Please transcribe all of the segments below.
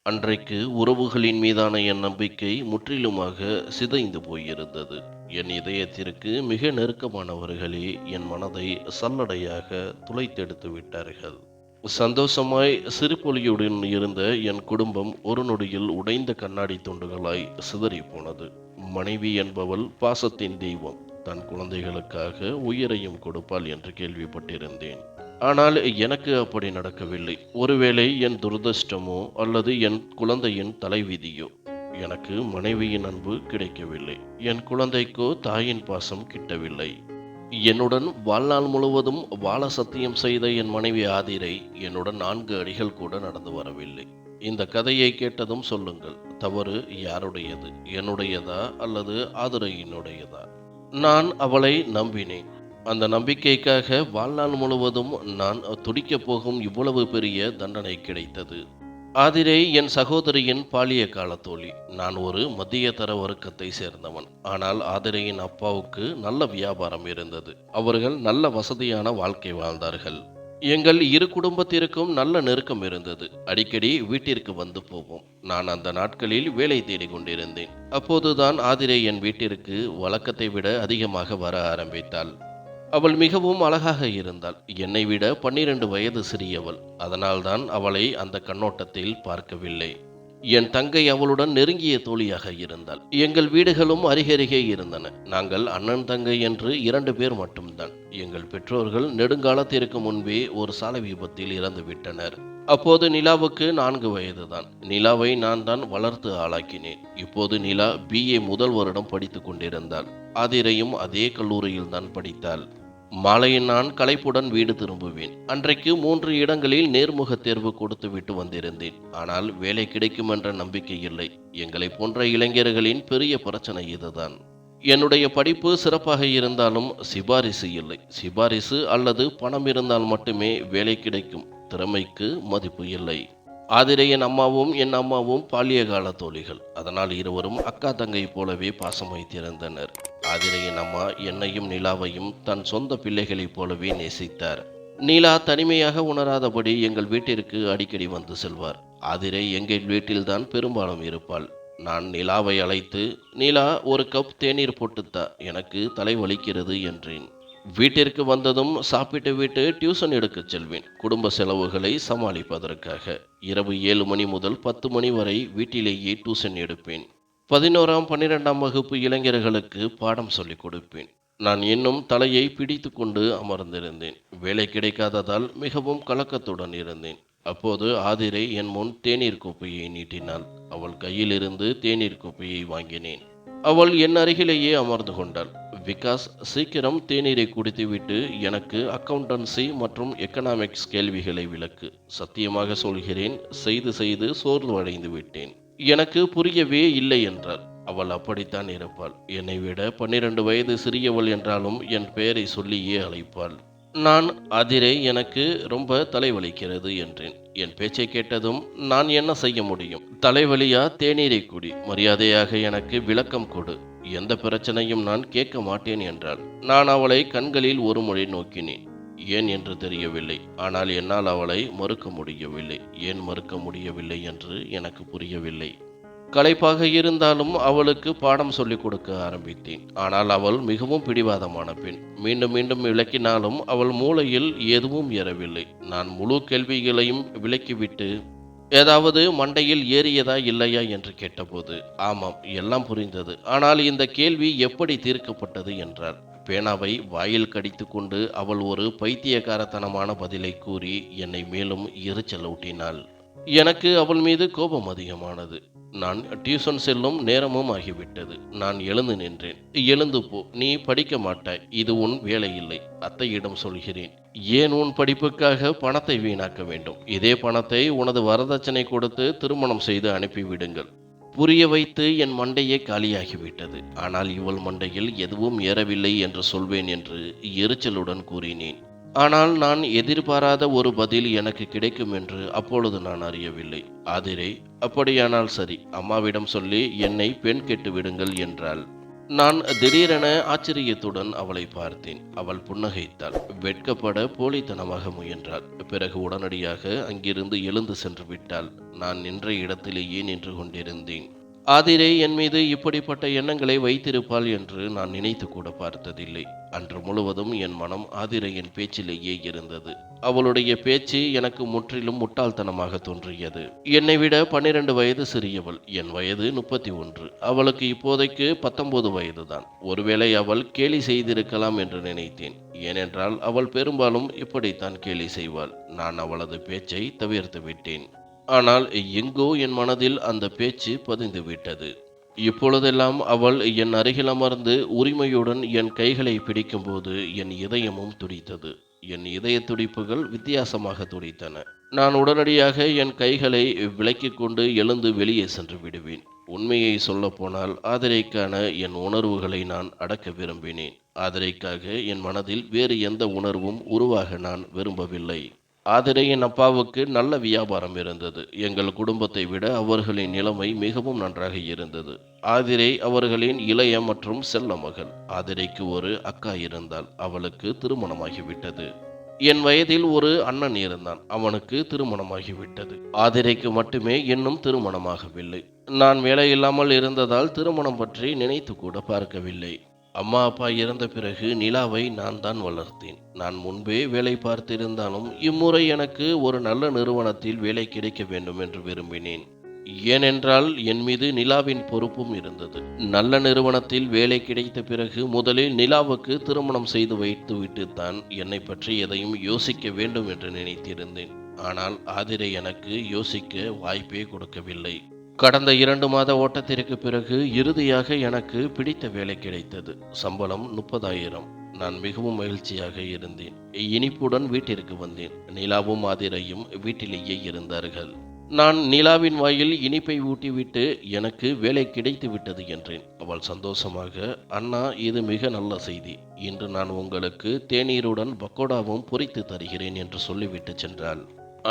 அன்றைக்கு உறவுகளின் மீதான என் நம்பிக்கை முற்றிலுமாக சிதைந்து போயிருந்தது. என் இதயத்திற்கு மிக நெருக்கமானவர்களே என் மனதை சல்லடையாக துளைத்தெடுத்து விட்டார்கள். சந்தோஷமாய் சிரிப்பொலியுடன் இருந்த என் குடும்பம் ஒரு நொடியில் உடைந்த கண்ணாடி துண்டுகளாய் சிதறிப் போனது. மனைவி என்பவள் பாசத்தின் தெய்வம். தன் குழந்தைகளுக்காக உயிரையும் கொடுப்பாள் என்று கேள்விப்பட்டிருந்தேன். ஆனால் எனக்கு அப்படி நடக்கவில்லை. ஒருவேளை என் துரதிர்ஷ்டமோ அல்லது என் குழந்தையின் தலைவிதியோ. எனக்கு மனைவியின் அன்பு கிடைக்கவில்லை. என் குழந்தைக்கோ தாயின் பாசம் கிட்டவில்லை. என்னுடன் வாழ்நாள் முழுவதும் வாழ சத்தியம் செய்த என் மனைவி ஆதிரை என்னுடன் 4 அடிகள் கூட நடந்து வரவில்லை. இந்த கதையை கேட்டதும் சொல்லுங்கள், தவறு யாருடையது? என்னுடையதா அல்லது ஆதிரையினுடையதா? நான் அவளை நம்பினேன். அந்த நம்பிக்கைக்காக வாழ்நாள் முழுவதும் நான் துடிக்கப் போகும் இவ்வளவு பெரிய தண்டனை கிடைத்தது. ஆதிரை என் சகோதரியின் பாலிய கால தோழி. நான் ஒரு மத்திய தர வர்க்கத்தை சேர்ந்தவன். ஆனால் ஆதிரையின் அப்பாவுக்கு நல்ல வியாபாரம் இருந்தது. அவர்கள் நல்ல வசதியான வாழ்க்கை வாழ்ந்தார்கள். எங்கள் இரு குடும்பத்திற்கும் நல்ல நெருக்கம் இருந்தது. அடிக்கடி வீட்டிற்கு வந்து போவோம். நான் அந்த நாட்களில் வேலை தேடிக் கொண்டிருந்தேன். அப்போதுதான் ஆதிரை என் வீட்டிற்கு வழக்கத்தை விட அதிகமாக வர ஆரம்பித்தாள். அவள் மிகவும் அழகாக இருந்தாள். என்னை விட 12 வயது சிறியவள். அதனால்தான் அவளை அந்த கண்ணோட்டத்தில் பார்க்கவில்லை. என் தங்கை அவளுடன் நெருங்கிய தோழியாக இருந்தாள். எங்கள் வீடுகளும் அருகருகே இருந்தன. நாங்கள் அண்ணன் தங்கை என்று 2 பேர் மட்டும்தான். எங்கள் பெற்றோர்கள் நெடுங்காலத்திற்கு முன்பே ஒரு சாலை விபத்தில் இறந்து விட்டனர். அப்போது நிலாவுக்கு 4 வயதுதான். நிலாவை நான் தான் வளர்த்து ஆளாக்கினேன். இப்போது நிலா BA முதல் வருடம் படித்துக் கொண்டிருந்தாள். ஆதிரையும் அதே கல்லூரியில் தான் படித்தாள். மாலையில் நான் களைப்புடன் வீடு திரும்புவேன். அன்றைக்கு 3 இடங்களில் நேர்முக தேர்வு கொடுத்து விட்டு வந்திருந்தேன். ஆனால் வேலை கிடைக்கும் என்ற நம்பிக்கை இல்லை. எங்களை போன்ற இளைஞர்களின் பெரிய பிரச்சனை இதுதான். என்னுடைய படிப்பு சிறப்பாக இருந்தாலும் சிபாரிசு இல்லை. சிபாரிசு அல்லது பணம் இருந்தால் மட்டுமே வேலை கிடைக்கும். திறமைக்கு மதிப்பு இல்லை. ஆதிரையின் அம்மாவும் என் அம்மாவும் பால்யகால தோழிகள். அதனால் இருவரும் அக்கா தங்கை போலவே பாசம் வைத்திருந்தனர். ஆதிரையின் அம்மா என்னையும் நிலாவையும் தன் சொந்த பிள்ளைகளைப் போலவே நேசித்தார். நிலா தனிமையாக உணராதபடி எங்கள் வீட்டிற்கு அடிக்கடி வந்து செல்வார். ஆதிரை எங்கள் வீட்டில்தான் பெரும்பாலும் இருப்பாள். நான் நிலாவை அழைத்து, நிலா ஒரு கப் தேநீர் போட்டுத்தா, எனக்கு தலை வலிக்கிறது என்றேன். வீட்டிற்கு வந்ததும் சாப்பிட்டு விட்டு டியூஷன் எடுக்கச் செல்வேன். குடும்ப செலவுகளை சமாளிப்பதற்காக. இரவு 7 மணி முதல் 10 மணி வரை வீட்டிலேயே டியூஷன் எடுப்பேன். 11ஆம் 12ஆம் வகுப்பு இளைஞர்களுக்கு பாடம் சொல்லிக் கொடுப்பேன். நான் இன்னும் தலையை பிடித்து கொண்டு அமர்ந்திருந்தேன். வேலை கிடைக்காததால் மிகவும் கலக்கத்துடன் இருந்தேன். அப்போது ஆதிரை என் முன் தேநீர் கோப்பையை நீட்டினாள். அவள் கையிலிருந்து தேநீர் கோப்பையை வாங்கினேன். அவள் என் அருகிலேயே அமர்ந்து கொண்டாள். விகாஸ், சீக்கிரம் தேநீரை குடித்துவிட்டு எனக்கு அக்கவுண்டன்சி மற்றும் எக்கனாமிக்ஸ் கேள்விகளை விளக்கு. சத்தியமாக சொல்கிறேன், செய்து செய்து சோர்வடைந்து விட்டேன். எனக்கு புரியவே இல்லை என்றாள். அவள் அப்படித்தான் இருப்பாள். என்னை விட 12 வயது சிறியவள் என்றாலும் என் பெயரை சொல்லியே அழைப்பாள். நான் ஆதிரை, எனக்கு ரொம்ப தலைவலிக்கிறது என்றேன். என் பேச்சை கேட்டதும் நான் என்ன செய்ய முடியும்? தலைவலியா? தேநீரை குடி. மரியாதையாக எனக்கு விளக்கம் கொடு. எந்த பிரச்சனையும் நான் கேட்க மாட்டேன் என்றாள். நான் அவளை கண்களில் ஒரு முறை நோக்கினேன். ஏன் என்று தெரியவில்லை. ஆனால் என்னால் அவளை மறுக்க முடியவில்லை. ஏன் மறுக்க முடியவில்லை என்று எனக்கு புரியவில்லை. களைப்பாக இருந்தாலும் அவளுக்கு பாடம் சொல்லிக் கொடுக்க ஆரம்பித்தேன். ஆனால் அவள் மிகவும் பிடிவாதமான பெண். மீண்டும் மீண்டும் விளக்கினாலும் அவள் மூளையில் எதுவும் ஏறவில்லை. நான் முழு கேள்விகளையும் விளக்கிவிட்டு, ஏதாவது மண்டையில் ஏறியதா இல்லையா என்று கேட்டபோது, ஆமாம், எல்லாம் புரிந்தது. ஆனால் இந்த கேள்வி எப்படி தீர்க்கப்பட்டது என்றாள். பேனாவை வாயில் கடித்து கொண்டு அவள் ஒரு பைத்தியக்காரத்தனமான பதிலை கூறி என்னை மேலும் எரிச்சல் ஊட்டினாள். எனக்கு அவள் மீது கோபம் அதிகமானது. நான் டியூஷன் செல்லும் நேரமும் ஆகிவிட்டது. நான் எழுந்து நின்றேன். எழுந்து போ, நீ படிக்க மாட்டாய். இது உன் வேலை இல்லை. அத்தையிடம் சொல்கிறேன். ஏன் உன் படிப்புக்காக பணத்தை வீணாக்க வேண்டும்? இதே பணத்தை உனது வரதட்சணை கொடுத்து திருமணம் செய்து அனுப்பிவிடுங்கள். புரிய வைத்து என் மண்டையே காலியாகிவிட்டது. ஆனால் இவள் மண்டையில் எதுவும் ஏறவில்லை என்று சொல்வேன் என்று எரிச்சலுடன் கூறினேன். ஆனால் நான் எதிர்பாராத ஒரு பதில் எனக்கு கிடைக்கும் என்று அப்பொழுது நான் அறியவில்லை. ஆதிரை, அப்படியானால் சரி, அம்மாவிடம் சொல்லி என்னை பெண் கெட்டு விடுங்கள் என்றாள். நான் திடீரென ஆச்சரியத்துடன் அவளை பார்த்தேன். அவள் புன்னகைத்தாள். வெட்கப்பட போலித்தனமாக முயன்றாள். பிறகு உடனடியாக அங்கிருந்து எழுந்து சென்று விட்டாள். நான் நின்ற இடத்திலேயே நின்று கொண்டிருந்தேன். ஆதிரை என் மீது இப்படிப்பட்ட எண்ணங்களை வைத்திருப்பாள் என்று நான் நினைத்து கூட பார்த்ததில்லை. அன்று முழுவதும் என் மனம் ஆதிரையின் பேச்சிலேயே இருந்தது. அவளுடைய பேச்சு எனக்கு முற்றிலும் முட்டாள்தனமாக தோன்றியது. என்னை விட 12 வயது சிறியவள். என் வயது 31. அவளுக்கு இப்போதைக்கு 19 வயதுதான். ஒருவேளை அவள் கேலி செய்திருக்கலாம் என்று நினைத்தேன். ஏனென்றால் அவள் பெரும்பாலும் இப்படித்தான் கேலி செய்வாள். நான் அவளது பேச்சை தவிர்த்து விட்டேன். ஆனால் எங்கோ என் மனதில் அந்த பேச்சு பதிந்து விட்டது. இப்பொழுதெல்லாம் அவள் என் அருகில் அமர்ந்து உரிமையுடன் என் கைகளை பிடிக்கும்போது என் இதயமும் துடித்தது. என் இதய துடிப்புகள் வித்தியாசமாக துடித்தன. நான் உடனடியாக என் கைகளை விலக்கிக் கொண்டு எழுந்து வெளியே சென்று விடுவேன். உண்மையை சொல்லப்போனால் ஆதிரைக்கான என் உணர்வுகளை நான் அடக்க விரும்பினேன். ஆதிரைக்காக என் மனதில் வேறு எந்த உணர்வும் உருவாக நான் விரும்பவில்லை. ஆதிரையின் அப்பாவுக்கு நல்ல வியாபாரம் இருந்தது. எங்கள் குடும்பத்தை விட அவர்களின் நிலைமை மிகவும் நன்றாக இருந்தது. ஆதிரை அவர்களின் இளைய மற்றும் செல்ல மகள். ஆதிரைக்கு ஒரு அக்கா இருந்தாள். அவளுக்கு திருமணமாகிவிட்டது. என் வயதில் ஒரு அண்ணன் இருந்தான். அவனுக்கு திருமணமாகிவிட்டது. ஆதிரைக்கு மட்டுமே இன்னும் திருமணமாகவில்லை. நான் வேலையில்லாமல் இருந்ததால் திருமணம் பற்றி நினைத்து கூட பார்க்கவில்லை. அம்மா அப்பா இறந்த பிறகு நிலாவை நான் தான் வளர்த்தேன். நான் முன்பே வேலை பார்த்திருந்தாலும் இம்முறை எனக்கு ஒரு நல்ல நிறுவனத்தில் வேலை கிடைக்க வேண்டும் என்று விரும்பினேன். ஏனென்றால் என் மீது நிலாவின் பொறுப்பும் இருந்தது. நல்ல நிறுவனத்தில் வேலை கிடைத்த பிறகு முதலில் நிலாவுக்கு திருமணம் செய்து வைத்துவிட்டுத்தான் என்னை பற்றி எதையும் யோசிக்க வேண்டும் என்று நினைத்திருந்தேன். ஆனால் ஆதிரை எனக்கு யோசிக்க வாய்ப்பே கொடுக்கவில்லை. கடந்த 2 மாத ஓட்டத்திற்கு பிறகு இறுதியாக எனக்கு பிடித்த வேலை கிடைத்தது. சம்பளம் 30,000. நான் மிகவும் மகிழ்ச்சியாக இருந்தேன். இனிப்புடன் வீட்டிற்கு வந்தேன். நிலாவும் ஆதிரையும் வீட்டிலேயே இருந்தார்கள். நான் நிலாவின் வாயில் இனிப்பை ஊட்டிவிட்டு எனக்கு வேலை கிடைத்து விட்டது என்றேன். அவள் சந்தோஷமாக, அண்ணா, இது மிக நல்ல செய்தி. இன்று நான் உங்களுக்கு தேநீருடன் பக்கோடாவும் பொரித்து தருகிறேன் என்று சொல்லிவிட்டு சென்றாள்.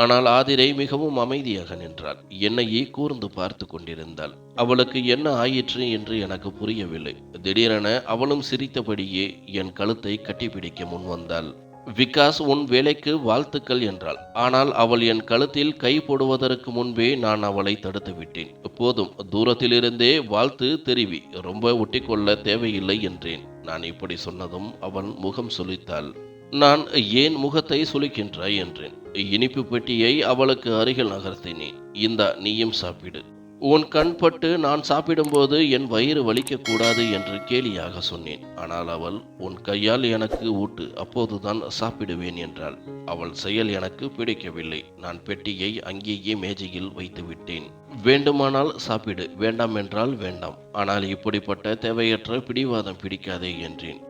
ஆனால் ஆதிரை மிகவும் அமைதியாக நின்றாள். என்னையே கூர்ந்து பார்த்து கொண்டிருந்தாள். அவளுக்கு என்ன ஆயிற்று என்று எனக்கு புரியவில்லை. திடீரென அவளும் சிரித்தபடியே என் கழுத்தை கட்டிப்பிடிக்க முன் வந்தாள். விகாஸ், உன் வேலைக்கு வாழ்த்துக்கள் என்றாள். ஆனால் அவள் என் கழுத்தில் கை போடுவதற்கு முன்பே நான் அவளை தடுத்து விட்டேன். போதும், தூரத்திலிருந்தே வாழ்த்து தெரிவி, ரொம்ப ஒட்டிக்கொள்ள தேவையில்லை என்றேன். நான் இப்படி சொன்னதும் அவன் முகம் சுளித்தாள். நான் ஏன் முகத்தை சுளிக்கின்றாய் என்றேன். இனிப்பு பெட்டியை அவளுக்கு அருகில் நகர்த்தினேன். இந்தா, நீயும் சாப்பிடு. உன் கண் பட்டு நான் சாப்பிடும்போது என் வயிறு வலிக்கக்கூடாது என்று கேலியாக சொன்னேன். ஆனால் அவள், உன் கையால் எனக்கு ஊட்டு, அப்போதுதான் சாப்பிடுவேன் என்றாள். அவள் செயல் எனக்கு பிடிக்கவில்லை. நான் பெட்டியை அங்கேயே மேஜையில் வைத்து விட்டேன். வேண்டுமானால் சாப்பிடு, வேண்டாம் என்றால் வேண்டாம். ஆனால் இப்படிப்பட்ட தேவையற்ற பிடிவாதம் பிடிக்காதே என்றேன்.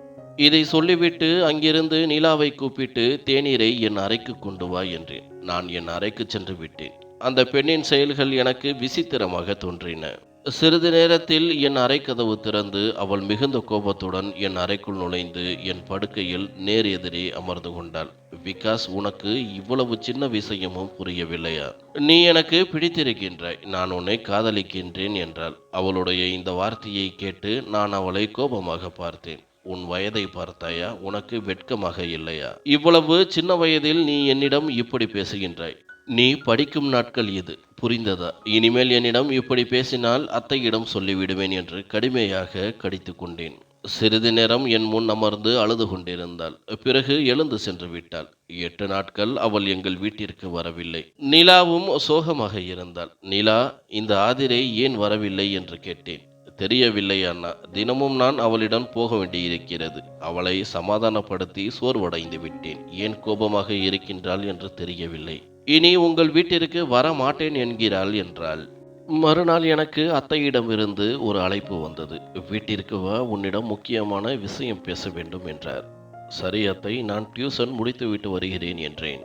இதை சொல்லிவிட்டு அங்கிருந்து நிலாவை கூப்பிட்டு தேநீரை என் அறைக்கு கொண்டு வா என்றேன். நான் என் அறைக்கு சென்று விட்டேன். அந்த பெண்ணின் செயல்கள் எனக்கு விசித்திரமாக தோன்றின. சிறிது நேரத்தில் என் அறை கதவு திறந்து அவள் மிகுந்த கோபத்துடன் என் அறைக்குள் நுழைந்து என் படுக்கையில் நேர் எதிரே அமர்ந்து கொண்டாள். விகாஸ், உனக்கு இவ்வளவு சின்ன விஷயமும் புரியவில்லையா? நீ எனக்கு பிடித்திருக்கின்றாய், நான் உன்னை காதலிக்கின்றேன் என்றாள். அவளுடைய இந்த வார்த்தையை கேட்டு நான் அவளை கோபமாக பார்த்தேன். உன் வயதை பார்த்தாயா? உனக்கு வெட்கமாக இல்லையா? இவ்வளவு சின்ன வயதில் நீ என்னிடம் இப்படி பேசுகின்றாய். நீ படிக்கும் நாட்கள் இது, புரிந்ததா? இனிமேல் என்னிடம் இப்படி பேசினால் அத்தையிடம் சொல்லிவிடுவேன் என்று கடுமையாக கடித்து கொண்டேன். சிறிது நேரம் என் முன் அமர்ந்து அழுது கொண்டிருந்தாள். பிறகு எழுந்து சென்று விட்டாள். 8 நாட்கள் அவள் எங்கள் வீட்டிற்கு வரவில்லை. நிலாவும் சோகமாக இருந்தாள். நிலா, இந்த ஆதிரை ஏன் வரவில்லை என்று கேட்டேன். தெரியவில்லை அண்ணா, தினமும் நான் அவளிடம் போக வேண்டியிருக்கிறது. அவளை சமாதானப்படுத்தி சோர்வடைந்து விட்டேன். ஏன் கோபமாக இருக்கின்றாள் என்று தெரியவில்லை. இனி உங்கள் வீட்டிற்கு வர மாட்டேன் என்கிறாள் என்றாள். மறுநாள் எனக்கு அத்தையிடமிருந்து ஒரு அழைப்பு வந்தது. வீட்டிற்கு வா, உன்னிடம் முக்கியமான விஷயம் பேச வேண்டும் என்றார். சரி அத்தை, நான் டியூஷன் முடித்துவிட்டு வருகிறேன் என்றேன்.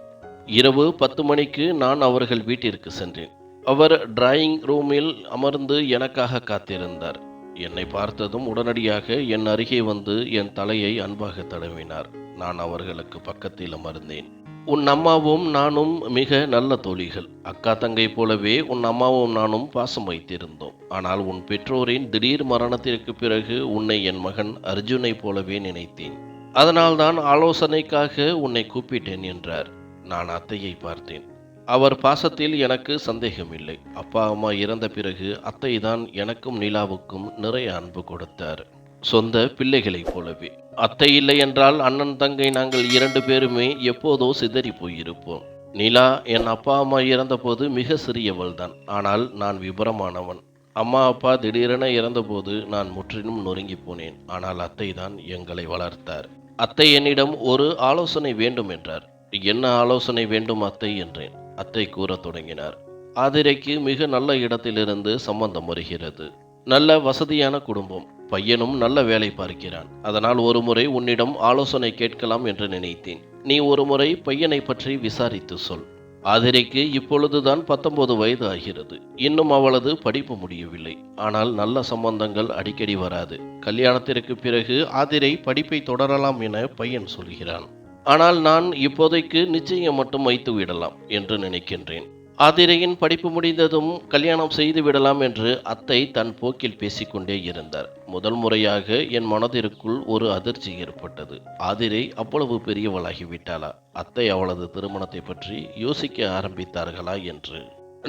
இரவு 10 மணிக்கு நான் அவர்கள் வீட்டிற்கு சென்றேன். அவர் டிராயிங் ரூமில் அமர்ந்து எனக்காக காத்திருந்தார். என்னை பார்த்ததும் உடனடியாக என் அருகே வந்து என் தலையை அன்பாக தடவினார். நான் அவர்களுக்கு பக்கத்தில் அமர்ந்தேன். உன் அம்மாவும் நானும் மிக நல்ல தோழிகள். அக்கா தங்கை போலவே உன் அம்மாவும் நானும் பாசம் வைத்திருந்தோம். ஆனால் உன் பெற்றோரின் திடீர் மரணத்திற்குப் பிறகு உன்னை என் மகன் அர்ஜுனைப் போலவே நினைத்தேன். அதனால்தான் ஆலோசனைக்காக உன்னை கூப்பிட்டேன் என்றார். நான் அத்தையை பார்த்தேன். அவர் பாசத்தில் எனக்கு சந்தேகமில்லை. அப்பா அம்மா இறந்த பிறகு அத்தைதான் எனக்கும் நிலாவுக்கும் நிறைய அன்பு கொடுத்தார். சொந்த பிள்ளைகளைப் போலவே. அத்தை இல்லை என்றால் அண்ணன் தங்கை நாங்கள் 2 பேருமே எப்போதோ சிதறி போயிருப்போம். நிலா என் அப்பா அம்மா இறந்தபோது மிக சிறியவள்தான். ஆனால் நான் விபரமானவன். அம்மா அப்பா திடீரென இறந்தபோது நான் முற்றிலும் நொறுங்கி போனேன். ஆனால் அத்தை தான் எங்களை வளர்த்தார். அத்தை என்னிடம் ஒரு ஆலோசனை வேண்டும் என்றார். என்ன ஆலோசனை வேண்டும் அத்தை என்றேன். அத்தை கூறத் தொடங்கினார். ஆதிரைக்கு மிக நல்ல இடத்திலிருந்து சம்பந்தம் வருகிறது. நல்ல வசதியான குடும்பம். பையனும் நல்ல வேலை பார்க்கிறான். அதனால் ஒருமுறை உன்னிடம் ஆலோசனை கேட்கலாம் என்று நினைத்தேன். நீ ஒருமுறை பையனை பற்றி விசாரித்து சொல். ஆதிரைக்கு இப்பொழுதுதான் 19 வயது ஆகிறது. இன்னும் அவளது படிப்பு முடியவில்லை. ஆனால் நல்ல சம்பந்தங்கள் அடிக்கடி வராது. கல்யாணத்திற்கு பிறகு ஆதிரை படிப்பை தொடரலாம் என பையன் சொல்கிறான். ஆனால் நான் இப்போதைக்கு நிச்சயம் மட்டும் வைத்து விடலாம் என்று நினைக்கின்றேன். ஆதிரையின் படிப்பு முடிந்ததும் கல்யாணம் செய்து விடலாம் என்று அத்தை தன் போக்கில் பேசிக்கொண்டே இருந்தார். முதல் முறையாக என் மனதிற்குள் ஒரு அதிர்ச்சி ஏற்பட்டது. ஆதிரை அவ்வளவு பெரியவளாகிவிட்டாளா? அத்தை அவளது திருமணத்தை பற்றி யோசிக்க ஆரம்பித்தார்களா என்று.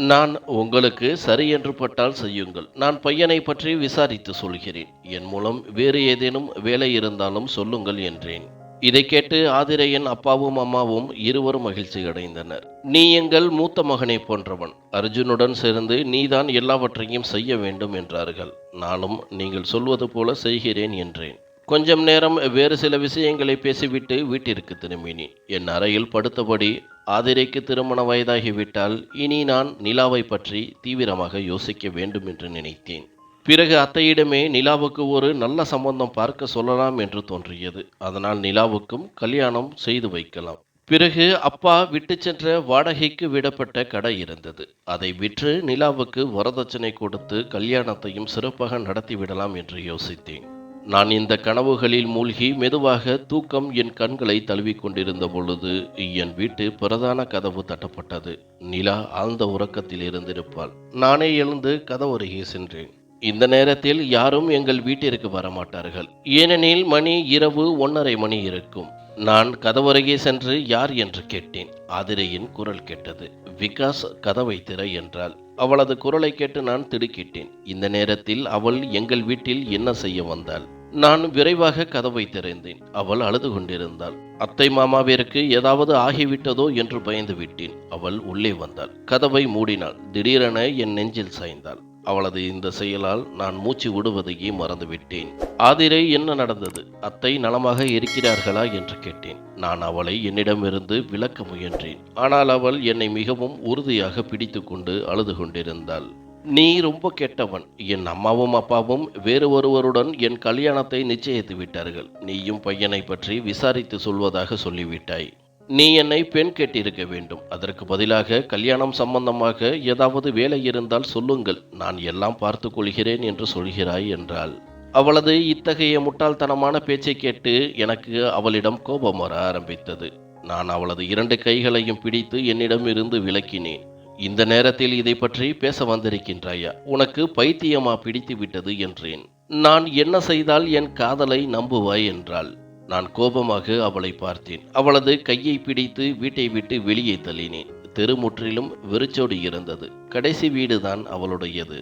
நான் உங்களுக்கு சரி என்று பட்டால் செய்யுங்கள். நான் பையனை பற்றி விசாரித்து சொல்கிறேன். என் மூலம் வேறு ஏதேனும் வேலை இருந்தாலும் சொல்லுங்கள் என்றேன். இதை கேட்டு ஆதிரையின் அப்பாவும் அம்மாவும் இருவரும் மகிழ்ச்சி அடைந்தனர். நீ எங்கள் மூத்த மகனை போன்றவன். அர்ஜுனுடன் சேர்ந்து நீதான் எல்லாவற்றையும் செய்ய வேண்டும் என்றார்கள். நானும் நீங்கள் சொல்வது போல செய்கிறேன் என்றேன். கொஞ்சம் நேரம் வேறு சில விஷயங்களை பேசிவிட்டு வீட்டிற்கு திரும்பினேன். என் அறையில் படுத்தபடி ஆதிரைக்கு திருமண வயதாகிவிட்டால் இனி நான் நிலாவை பற்றி தீவிரமாக யோசிக்க வேண்டும் என்று நினைத்தேன். பிறகு அத்தையிடமே நிலாவுக்கு ஒரு நல்ல சம்பந்தம் பார்க்க சொல்லலாம் என்று தோன்றியது. அதனால் நிலாவுக்கும் கல்யாணம் செய்து வைக்கலாம். பிறகு அப்பா விட்டு சென்ற வாடகைக்கு விடப்பட்ட கடை இருந்தது. அதை விற்று நிலாவுக்கு வரதட்சணை கொடுத்து கல்யாணத்தையும் சிறப்பாக நடத்திவிடலாம் என்று யோசித்தேன். நான் இந்த கனவுகளில் மூழ்கி மெதுவாக தூக்கம் என் கண்களை தழுவிக் கொண்டிருந்த பொழுது என் வீட்டு பிரதான கதவு தட்டப்பட்டது. நிலா ஆழ்ந்த உறக்கத்தில் இருந்திருப்பாள். நானே எழுந்து கதவருகே சென்றேன். இந்த நேரத்தில் யாரும் எங்கள் வீட்டிற்கு வரமாட்டார்கள். ஏனெனில் மணி இரவு 1:30 மணி இருக்கும். நான் கதவருகே சென்று யார் என்று கேட்டேன். ஆதிரையின் குரல் கேட்டது. விகாஸ், கதவை திற என்றாள். அவளது குரலை கேட்டு நான் திடுக்கிட்டேன். இந்த நேரத்தில் அவள் எங்கள் வீட்டில் என்ன செய்ய வந்தாள்? நான் விரைவாக கதவை திறந்தேன். அவள் அழுது கொண்டிருந்தாள். அத்தை மாமாவிற்கு ஏதாவது ஆகிவிட்டதோ என்று பயந்து விட்டேன். அவள் உள்ளே வந்தாள். கதவை மூடினாள். திடீரென என் நெஞ்சில் சாய்ந்தாள். அவளது இந்த செயலால் நான் மூச்சு விடுவதையே மறந்துவிட்டேன். ஆதிரை, என்ன நடந்தது? அத்தை நலமாக இருக்கிறார்களா என்று கேட்டேன். நான் அவளை என்னிடமிருந்து விலக்க முயன்றேன். ஆனால் அவள் என்னை மிகவும் உறுதியாக பிடித்து கொண்டு அழுது கொண்டிருந்தாள். நீ ரொம்ப கெட்டவன். என் அம்மாவும் அப்பாவும் வேறு ஒருவருடன் என் கல்யாணத்தை நிச்சயித்து விட்டார்கள். நீயும் பையனை பற்றி விசாரித்து சொல்வதாக சொல்லிவிட்டாய். நீ என்னை பெண் கேட்டிருக்க வேண்டும். அதற்கு பதிலாக கல்யாணம் சம்பந்தமாக ஏதாவது வேலை இருந்தால் சொல்லுங்கள், நான் எல்லாம் பார்த்து கொள்கிறேன் என்று சொல்கிறாய் என்றாள். அவளது இத்தகைய முட்டாள்தனமான பேச்சை கேட்டு எனக்கு அவளிடம் கோபம் வர ஆரம்பித்தது. நான் அவளது 2 கைகளையும் பிடித்து என்னிடம் இருந்து விலக்கினேன். இந்த நேரத்தில் இதை பற்றி பேச வந்திருக்கின்றாயா? உனக்கு பைத்தியமா பிடித்து விட்டது என்றேன். நான் என்ன செய்தால் என் காதலை நம்புவாய் என்றாள். நான் கோபமாக அவளை பார்த்தேன். அவளது கையை பிடித்து வீட்டை விட்டு வெளியே தள்ளினேன். தெரு முற்றிலும் வெறிச்சோடி இருந்தது. கடைசி வீடுதான் அவளுடையது.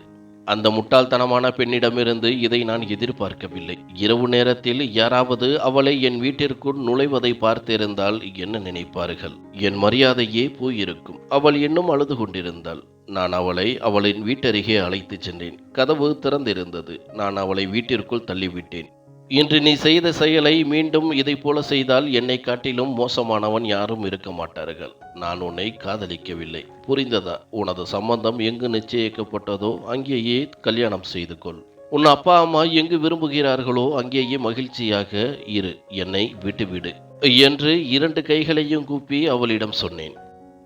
அந்த முட்டாள்தனமான பெண்ணிடமிருந்து இதை நான் எதிர்பார்க்கவில்லை. இரவு நேரத்தில் யாராவது அவளை என் வீட்டிற்குள் நுழைவதை பார்த்திருந்தால் என்ன நினைப்பார்கள்? என் மரியாதையே போயிருக்கும். அவள் இன்னும் அழுது கொண்டிருந்தாள். நான் அவளை அவளின் வீட்டருகே அழைத்துச் சென்றேன். கதவு திறந்திருந்தது. நான் அவளை வீட்டிற்குள் தள்ளிவிட்டேன். இன்று நீ செய்த செயலை மீண்டும் இதை போல செய்தால் என்னை காட்டிலும் மோசமானவன் யாரும் இருக்க மாட்டார்கள். நான் உன்னை காதலிக்கவில்லை, புரிந்ததா? உனது சம்பந்தம் எங்கு நிச்சயிக்கப்பட்டதோ அங்கேயே கல்யாணம் செய்து கொள். உன் அப்பா அம்மா எங்கு விரும்புகிறார்களோ அங்கேயே மகிழ்ச்சியாக இரு. என்னை விட்டுவிடு என்று 2 கைகளையும் கூப்பி அவளிடம் சொன்னேன்.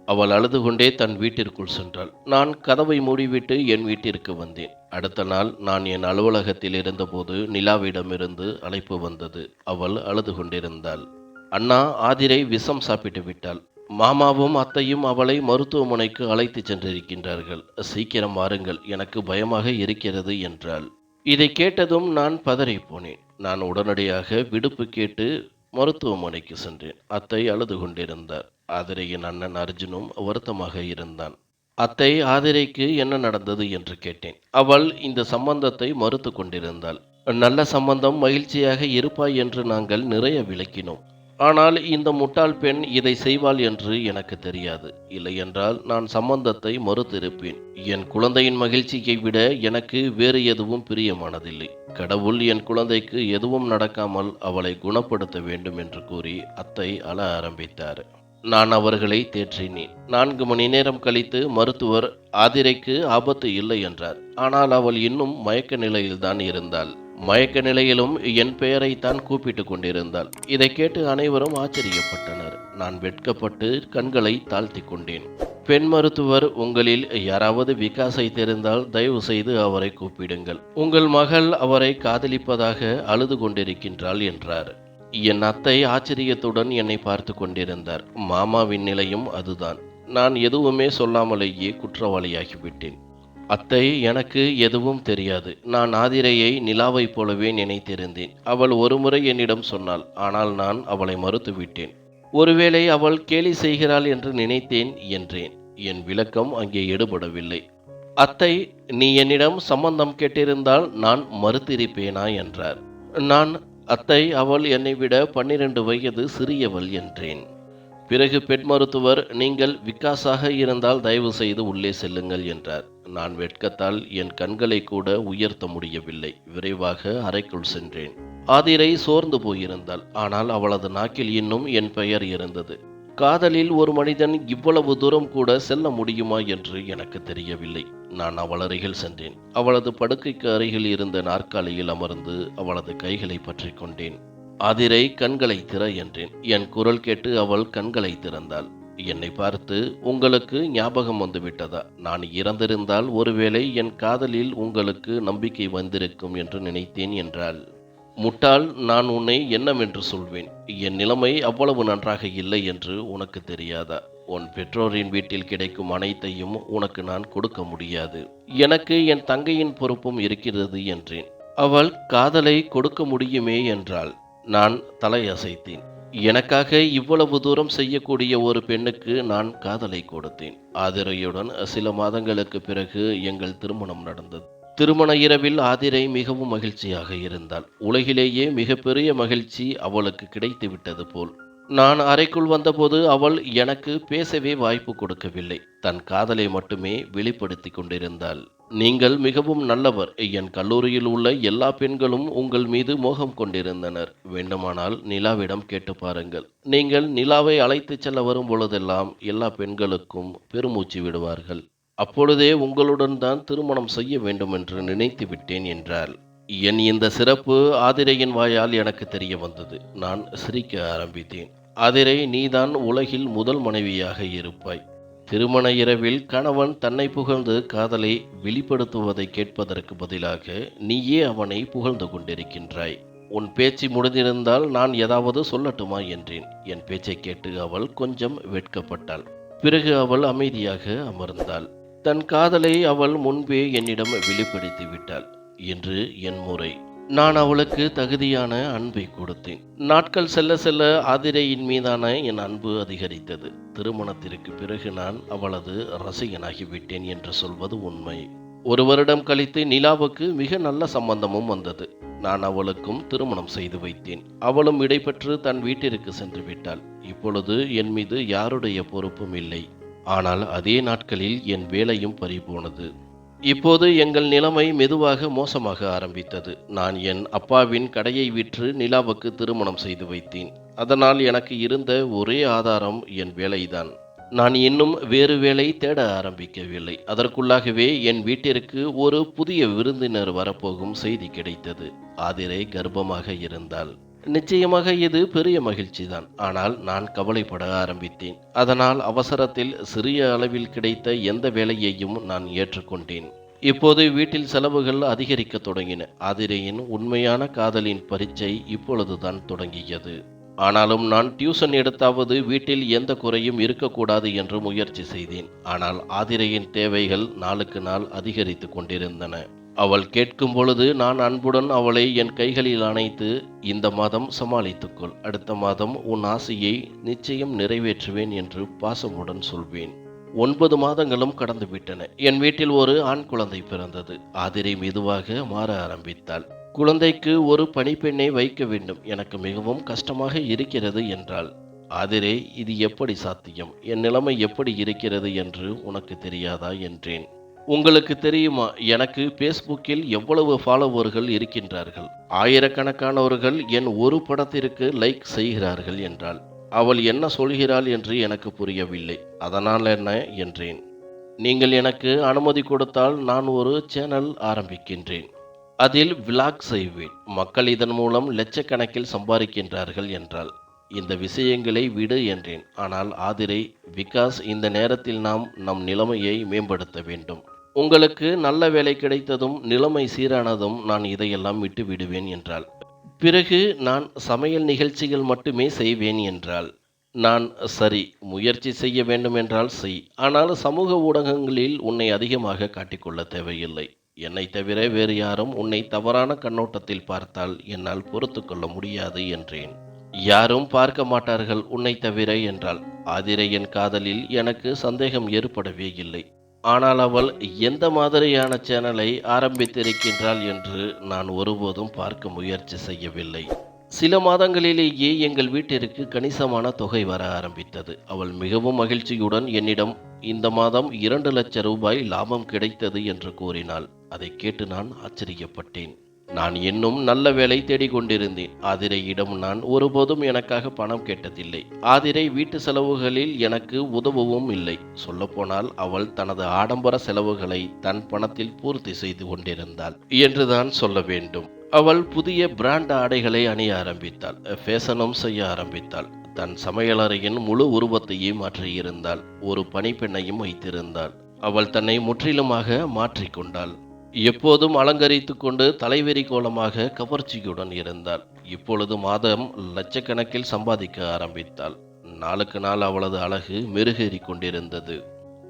அவள் அழுது கொண்டே தன் வீட்டிற்குள் சென்றாள். நான் கதவை மூடிவிட்டு என் வீட்டிற்கு வந்தேன். அடுத்த நாள் நான் என் அலுவலகத்தில் இருந்தபோது நிலாவிடமிருந்து அழைப்பு வந்தது. அவள் அழுது கொண்டிருந்தாள். அண்ணா, ஆதிரை விஷம் சாப்பிட்டு விட்டாள். மாமாவும் அத்தையும் அவளை மருத்துவமனைக்கு அழைத்துச் சென்றிருக்கின்றார்கள். சீக்கிரம் வாருங்கள், எனக்கு பயமாக இருக்கிறது என்றாள். இதை கேட்டதும் நான் பதறிப் போனேன். நான் உடனடியாக விடுப்பு கேட்டு மருத்துவமனைக்கு சென்றேன். அத்தை அழுது கொண்டிருந்தார். ஆதிரையின் அண்ணன் அர்ஜுனும் வருத்தமாக இருந்தான். அத்தை ஆதிரைக்கு என்ன நடந்தது என்று கேட்டேன். அவள் இந்த சம்பந்தத்தை மறுத்து கொண்டிருந்தாள். நல்ல சம்பந்தம், மகிழ்ச்சியாக இருப்பாய் என்று நாங்கள் நிறைய விளக்கினோம். ஆனால் இந்த முட்டாள் பெண் இதை செய்வாள் என்று எனக்கு தெரியாது. இல்லையென்றால் நான் சம்பந்தத்தை மறுத்திருப்பேன். என் குழந்தையின் மகிழ்ச்சியை விட எனக்கு வேறு எதுவும் பிரியமானதில்லை. கடவுள் என் குழந்தைக்கு எதுவும் நடக்காமல் அவளை குணப்படுத்த வேண்டும் என்று கூறி அத்தை அழ ஆரம்பித்தார். நான் அவர்களை தேற்றினேன். 4 மணி நேரம் கழித்து மருத்துவர் ஆதிரைக்கு ஆபத்து இல்லை என்றார். ஆனால் அவள் இன்னும் மயக்க நிலையில்தான் இருந்தாள். மயக்க நிலையிலும் என் பெயரைத்தான் கூப்பிட்டு கொண்டிருந்தாள். இதை கேட்டு அனைவரும் ஆச்சரியப்பட்டனர். நான் வெட்கப்பட்டு கண்களை தாழ்த்தி கொண்டேன். பெண் மருத்துவர், உங்களில் யாராவது விகாஸை தெரிந்தால் தயவு செய்து அவரை கூப்பிடுங்கள். உங்கள் மகள் அவரை காதலிப்பதாக அழுது கொண்டிருக்கின்றாள் என்றார். என் அத்தை ஆச்சரியத்துடன் என்னை பார்த்து கொண்டிருந்தார். மாமாவின் நிலையும் அதுதான். நான் எதுவுமே சொல்லாமலேயே குற்றவாளியாகிவிட்டேன். அத்தை, எனக்கு எதுவும் தெரியாது. நான் ஆதிரையை நிலாவைப் போலவே நினைத்திருந்தேன். அவள் ஒருமுறை என்னிடம் சொன்னாள். ஆனால் நான் அவளை மறுத்துவிட்டேன். ஒருவேளை அவள் கேலி செய்கிறாள் என்று நினைத்தேன் என்றேன். என் விளக்கம் அங்கே எடுபடவில்லை. அத்தை, நீ என்னிடம் சம்பந்தம் கேட்டிருந்தால் நான் மறுத்திருப்பேனா என்றார். நான், அத்தை, அவள் என்னை விட 12 வயது சிறியவள் என்றேன். பிறகு பெண் மருத்துவர், நீங்கள் விகாஸாக இருந்தால் தயவு செய்து உள்ளே செல்லுங்கள் என்றார். நான் வெட்கத்தால் என் கண்களை கூட உயர்த்த முடியவில்லை. விரைவாக அறைக்குள் சென்றேன். ஆதிரை சோர்ந்து போயிருந்தாள். ஆனால் அவளது நாக்கில் இன்னும் என் பெயர் இருந்தது. காதலில் ஒரு மனிதன் இவ்வளவு தூரம் கூட செல்ல முடியுமா என்று எனக்கு தெரியவில்லை. நான் அவள் அருகில் சென்றேன். அவளது படுக்கைக்கு அருகில் இருந்த நாற்காலியில் அமர்ந்து அவளது கைகளை பற்றி கொண்டேன். ஆதிரை, கண்களை திற என்றேன். என் குரல் கேட்டு அவள் கண்களை திறந்தாள். என்னை பார்த்து, உங்களுக்கு ஞாபகம் வந்துவிட்டதா? நான் இறந்திருந்தால் ஒருவேளை என் காதலில் உங்களுக்கு நம்பிக்கை வந்திருக்கும் என்று நினைத்தேன் என்றாள். முட்டாள், நான் உன்னை என்னவென்று சொல்வேன்? என் நிலைமை அவ்வளவு நன்றாக இல்லை என்று உனக்கு தெரியாதா? உன் பெற்றோரின் வீட்டில் கிடைக்கும் அனைத்தையும் உனக்கு நான் கொடுக்க முடியாது. எனக்கு என் தங்கையின் பொறுப்பும் இருக்கிறது என்றேன். அவள், காதலை கொடுக்க முடியுமே என்றாள். நான் தலையசைத்தேன். எனக்காக இவ்வளவு தூரம் செய்யக்கூடிய ஒரு பெண்ணுக்கு நான் காதலை கொடுத்தேன். ஆதிரையுடன் சில மாதங்களுக்கு பிறகு எங்கள் திருமணம் நடந்தது. திருமண இரவில் ஆதிரை மிகவும் மகிழ்ச்சியாக இருந்தாள். உலகிலேயே மிகப்பெரிய மகிழ்ச்சி அவளுக்கு கிடைத்து விட்டது போல். நான் அறைக்குள் வந்தபோது அவள் எனக்கு பேசவே வாய்ப்பு கொடுக்கவில்லை. தன் காதலை மட்டுமே வெளிப்படுத்தி கொண்டிருந்தாள். நீங்கள் மிகவும் நல்லவர். என் கல்லூரியில் உள்ள எல்லா பெண்களும் உங்கள் மீது மோகம் கொண்டிருந்தனர். வேண்டுமானால் நிலாவிடம் கேட்டு பாருங்கள். நீங்கள் நிலாவை அழைத்துச் செல்ல வரும் பொழுதெல்லாம் எல்லா பெண்களுக்கும் பெருமூச்சு விடுவார்கள். அப்பொழுதே உங்களுடன் தான் திருமணம் செய்ய வேண்டும் என்று நினைத்து விட்டேன் என்றாள். என் இந்த சிறப்பு ஆதிரையின் வாயால் எனக்கு தெரிய வந்தது. நான் சிரிக்க ஆரம்பித்தேன். ஆதிரை, நீதான் உலகில் முதல் மனைவியாக இருப்பாய். திருமண இரவில் கணவன் தன்னை புகழ்ந்து காதலை வெளிப்படுத்துவதை கேட்பதற்கு பதிலாக நீயே அவனை புகழ்ந்து கொண்டிருக்கின்றாய். உன் பேச்சு முடிந்திருந்தால் நான் ஏதாவது சொல்லட்டுமா என்றேன். என் பேச்சை கேட்டு அவள் கொஞ்சம் வெட்கப்பட்டாள். பிறகு அவள் அமைதியாக அமர்ந்தாள். தன் காதலை அவள் முன்பே என்னிடம் வெளிப்படுத்தி விட்டாள் என்று என் முறை. நான் அவளுக்கு தகுதியான அன்பை கொடுத்தேன். நாட்கள் செல்ல செல்ல ஆதிரையின் மீதான என் அன்பு அதிகரித்தது. திருமணத்திற்கு பிறகு நான் அவளது ரசிகனாகிவிட்டேன் என்று சொல்வது உண்மை. 1 வருடம் கழித்து நிலாவுக்கு மிக நல்ல சம்பந்தமும் வந்தது. நான் அவளுக்கும் திருமணம் செய்து வைத்தேன். அவளும் விடைபெற்று தன் வீட்டிற்கு சென்று விட்டாள். இப்பொழுது என் மீது யாருடைய பொறுப்பும் இல்லை. ஆனால் அதே நாட்களில் என் வேலையும் பறிபோனது. இப்போது எங்கள் நிலைமை மெதுவாக மோசமாக ஆரம்பித்தது. நான் என் அப்பாவின் கடையை விற்று நிலாவுக்கு திருமணம் செய்து வைத்தேன். அதனால் எனக்கு இருந்த ஒரே ஆதாரம் என் வேலைதான். நான் இன்னும் வேறு வேலை தேட ஆரம்பிக்கவில்லை. அதற்குள்ளாகவே என் வீட்டிற்கு ஒரு புதிய விருந்தினர் வரப்போகும் செய்தி கிடைத்தது. ஆதிரை கர்ப்பமாக இருந்தாள். நிச்சயமாக இது பெரிய மகிழ்ச்சிதான். ஆனால் நான் கவலைப்பட ஆரம்பித்தேன். அதனால் அவசரத்தில் சிறிய அளவில் கிடைத்த எந்த வேலையையும் நான் ஏற்றுக்கொண்டேன். இப்போது வீட்டில் செலவுகள் அதிகரிக்க தொடங்கின. ஆதிரையின் உண்மையான காதலின் பரீட்சை இப்பொழுதுதான் தொடங்கியது. ஆனாலும் நான் டியூஷன் எடுத்தாவது வீட்டில் எந்த குறையும் இருக்கக்கூடாது என்று முயற்சி செய்தேன். ஆனால் ஆதிரையின் தேவைகள் நாளுக்கு நாள் அதிகரித்து கொண்டிருந்தன. அவள் கேட்கும் பொழுது நான் அன்புடன் அவளை என் கைகளில் அணைத்து, இந்த மாதம் சமாளித்துக்கொள், அடுத்த மாதம் உன் ஆசையை நிச்சயம் நிறைவேற்றுவேன் என்று பாசமுடன் சொல்வேன். 9 மாதங்களும் கடந்துவிட்டன. என் வீட்டில் ஒரு ஆண் குழந்தை பிறந்தது. ஆதிரை மெதுவாக மாற ஆரம்பித்தாள். குழந்தைக்கு ஒரு பணிப்பெண்ணை வைக்க வேண்டும், எனக்கு மிகவும் கஷ்டமாக இருக்கிறது என்றாள். ஆதிரே, இது எப்படி சாத்தியம்? என் நிலைமை எப்படி இருக்கிறது என்று உனக்கு தெரியாதா என்றேன். உங்களுக்கு தெரியுமா, எனக்கு பேஸ்புக்கில் எவ்வளவு ஃபாலோவர்கள் இருக்கின்றார்கள். ஆயிரக்கணக்கானவர்கள் என் ஒரு படத்திற்கு லைக் செய்கிறார்கள் என்றாள். அவள் என்ன சொல்கிறாள் என்று எனக்கு புரியவில்லை. அதனால் என்ன என்றேன். நீங்கள் எனக்கு அனுமதி கொடுத்தால் நான் ஒரு சேனல் ஆரம்பிக்கின்றேன். அதில் விளாக் செய்வேன். மக்கள் இதன் மூலம் லட்சக்கணக்கில் சம்பாதிக்கின்றார்கள் என்றால். இந்த விஷயங்களை விடு என்றேன். ஆனால் ஆதிரை, விகாஸ், இந்த நேரத்தில் நாம் நம் நிலைமையை மேம்படுத்த வேண்டும். உங்களுக்கு நல்ல வேலை கிடைத்ததும் நிலைமை சீரானதும் நான் இதையெல்லாம் விட்டு விடுவேன் என்றாள். பிறகு நான் சமையல் நிகழ்ச்சிகள் மட்டுமே செய்வேன் என்றாள். நான், சரி, முயற்சி செய்ய வேண்டும் என்றால் செய். ஆனால் சமூக ஊடகங்களில் உன்னை அதிகமாக காட்டிக்கொள்ள தேவையில்லை. என்னை தவிர வேறு யாரும் உன்னை தவறான கண்ணோட்டத்தில் பார்த்தால் என்னால் பொறுத்து கொள்ள முடியாது என்றேன். யாரும் பார்க்க மாட்டார்கள் உன்னை தவிர என்றாள். ஆதிரையின் காதலில் எனக்கு சந்தேகம் ஏற்படவே இல்லை. ஆனால் அவள் எந்த மாதிரியான சேனலை ஆரம்பித்திருக்கின்றாள் என்று நான் ஒருபோதும் பார்க்க முயற்சி செய்யவில்லை. சில மாதங்களிலேயே எங்கள் வீட்டிற்கு கணிசமான தொகை வர ஆரம்பித்தது. அவள் மிகவும் மகிழ்ச்சியுடன் என்னிடம் இந்த மாதம் 2 லட்சம் ரூபாய் லாபம் கிடைத்தது என்று கூறினாள். அதை கேட்டு நான் ஆச்சரியப்பட்டேன். நான் இன்னும் நல்ல வேலை தேடிக்கொண்டிருந்தேன். ஆதிரையிடம் நான் ஒருபோதும் எனக்காக பணம் கேட்டதில்லை. ஆதிரை வீட்டு செலவுகளில் எனக்கு உதவவும் இல்லை. சொல்லப்போனால் அவள் தனது ஆடம்பர செலவுகளை தன் பணத்தில் பூர்த்தி செய்து கொண்டிருந்தாள் என்றுதான் சொல்ல வேண்டும். அவள் புதிய பிராண்ட் ஆடைகளை அணிய ஆரம்பித்தாள். ஃபேஷனும் செய்ய ஆரம்பித்தாள். தன் சமையலறையின் முழு உருவத்தையே மாற்றியிருந்தாள். ஒரு பணிப்பெண்ணையும் வைத்திருந்தாள். அவள் தன்னை முற்றிலுமாக மாற்றிக்கொண்டாள். எப்போதும் அலங்கரித்து கொண்டு தலைவெறி கோலமாக கவர்ச்சியுடன் இருந்தாள். இப்பொழுது மாதம் லட்சக்கணக்கில் சம்பாதிக்க ஆரம்பித்தாள். நாளுக்கு நாள் அவளது அழகு மெருகேறி கொண்டிருந்தது.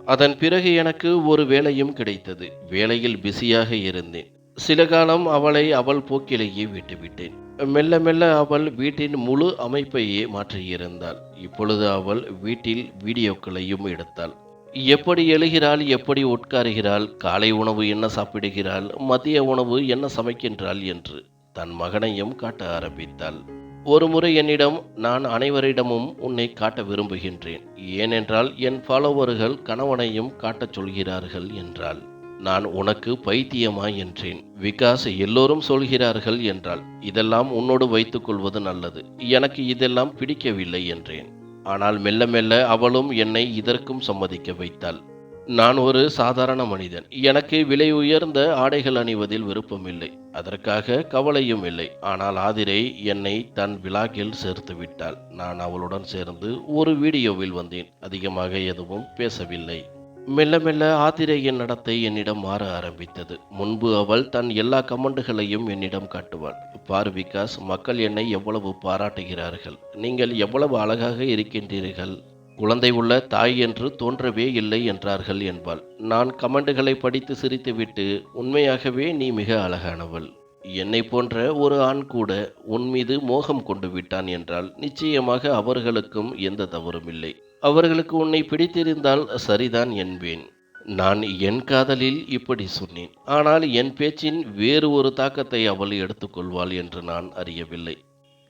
அதன் பிறகு எனக்கு ஒரு வேலையும் கிடைத்தது. வேலையில் பிஸியாக இருந்தேன். சில காலம் அவளை அவள் போக்கிலேயே விட்டுவிட்டேன். மெல்ல மெல்ல அவள் வீட்டின் முழு அமைப்பையே மாற்றியிருந்தாள். இப்பொழுது அவள் வீட்டில் வீடியோக்களையும் எடுத்தாள். எப்படி எழுகிறாள், எப்படி உட்காருகிறாள், காலை உணவு என்ன சாப்பிடுகிறாள், மதிய உணவு என்ன சமைக்கின்றாள் என்று தன் மகனையும் காட்ட ஆரம்பித்தாள். ஒரு முறை என்னிடம், நான் அனைவரிடமும் உன்னை காட்ட விரும்புகின்றேன், ஏனென்றால் என் ஃபாலோவர்கள் கணவனையும் காட்டச் சொல்கிறார்கள் என்றாள். நான், உனக்கு பைத்தியமா என்றேன். விகாஸ், எல்லோரும் சொல்கிறார்கள் என்றாள். இதெல்லாம் உன்னோடு வைத்துக் கொள்வது நல்லது. எனக்கு இதெல்லாம் பிடிக்கவில்லை என்றேன். ஆனால் மெல்ல மெல்ல அவளும் என்னை இதற்கும் சம்மதிக்க வைத்தாள். நான் ஒரு சாதாரண மனிதன். எனக்கு விலை உயர்ந்த ஆடைகள் அணிவதில் விருப்பமில்லை. அதற்காக கவலையும் இல்லை. ஆனால் ஆதிரை என்னை தன் விலாகில் சேர்த்து விட்டாள். நான் அவளுடன் சேர்ந்து ஒரு வீடியோவில் வந்தேன். அதிகமாக எதுவும் பேசவில்லை. மெல்ல மெல்ல ஆதிரையின் நடத்தை என்னிடம் மாற ஆரம்பித்தது. முன்பு அவள் தன் எல்லா கமெண்டுகளையும் என்னிடம் காட்டுவாள். பார் விகாஸ், மக்கள் என்னை எவ்வளவு பாராட்டுகிறார்கள். நீங்கள் எவ்வளவு அழகாக இருக்கின்றீர்கள். குழந்தை உள்ள தாய் என்று தோன்றவே இல்லை என்றார்கள் என்பாள். நான் கமெண்டுகளை படித்து சிரித்துவிட்டு, உண்மையாகவே நீ மிக அழகானவள். என்னை போன்ற ஒரு ஆண் கூட உன் மீது மோகம் கொண்டு விட்டான் என்றால் நிச்சயமாக அவர்களுக்கும் எந்த தவறும் இல்லை. அவர்களுக்கு உன்னை பிடித்திருந்தால் சரிதான் என்பேன். நான் என் காதலில் இப்படி சொன்னேன். ஆனால் என் பேச்சின் வேறு ஒரு தாக்கத்தை அவள் எடுத்துக்கொள்வாள் என்று நான் அறியவில்லை.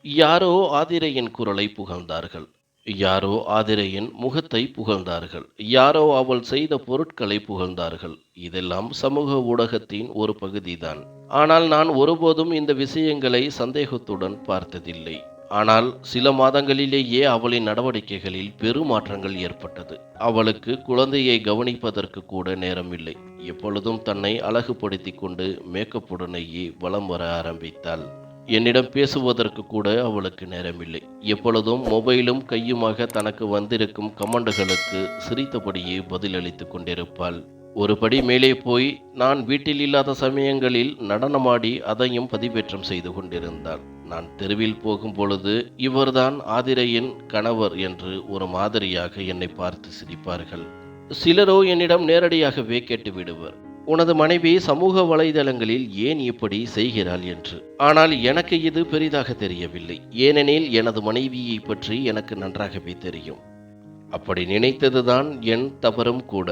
யாரோ ஆதிரையின் குரலை புகழ்ந்தார்கள். யாரோ ஆதிரையின் முகத்தை புகழ்ந்தார்கள். யாரோ அவள் செய்த பொருட்களை புகழ்ந்தார்கள். இதெல்லாம் சமூக ஊடகத்தின் ஒரு பகுதிதான். ஆனால் நான் ஒருபோதும் இந்த விஷயங்களை சந்தேகத்துடன் பார்த்ததில்லை. ஆனால் சில மாதங்களிலேயே அவளின் நடவடிக்கைகளில் பெருமாற்றங்கள் ஏற்பட்டது. அவளுக்கு குழந்தையை கவனிப்பதற்கு கூட நேரமில்லை. எப்பொழுதும் தன்னை அழகுபடுத்தி கொண்டு மேக்கப்புடனேயே வலம் வர ஆரம்பித்தாள். என்னிடம் பேசுவதற்கு கூட அவளுக்கு நேரமில்லை. எப்பொழுதும் மொபைலும் கையுமாக தனக்கு வந்திருக்கும் கமெண்டுகளுக்கு சிரித்தபடியே பதிலளித்து கொண்டிருப்பாள். ஒரு படி மேலே போய் நான் வீட்டில் இல்லாத சமயங்களில் நடனமாடி அதையும் பதிவேற்றம் செய்து கொண்டிருந்தாள். நான் தெருவில் போகும் பொழுது இவர்தான் ஆதிரையின் கணவர் என்று ஒரு மாதிரியாக என்னை பார்த்து சிரிப்பார்கள். சிலரோ என்னிடம் நேரடியாகவே கேட்டு விடுவர், உனது மனைவி சமூக வலைதளங்களில் ஏன் இப்படி செய்கிறாள் என்று. ஆனால் எனக்கு இது பெரிதாக தெரியவில்லை. ஏனெனில் எனது மனைவியை பற்றி எனக்கு நன்றாகவே தெரியும். அப்படி நினைத்ததுதான் என் தவறும் கூட.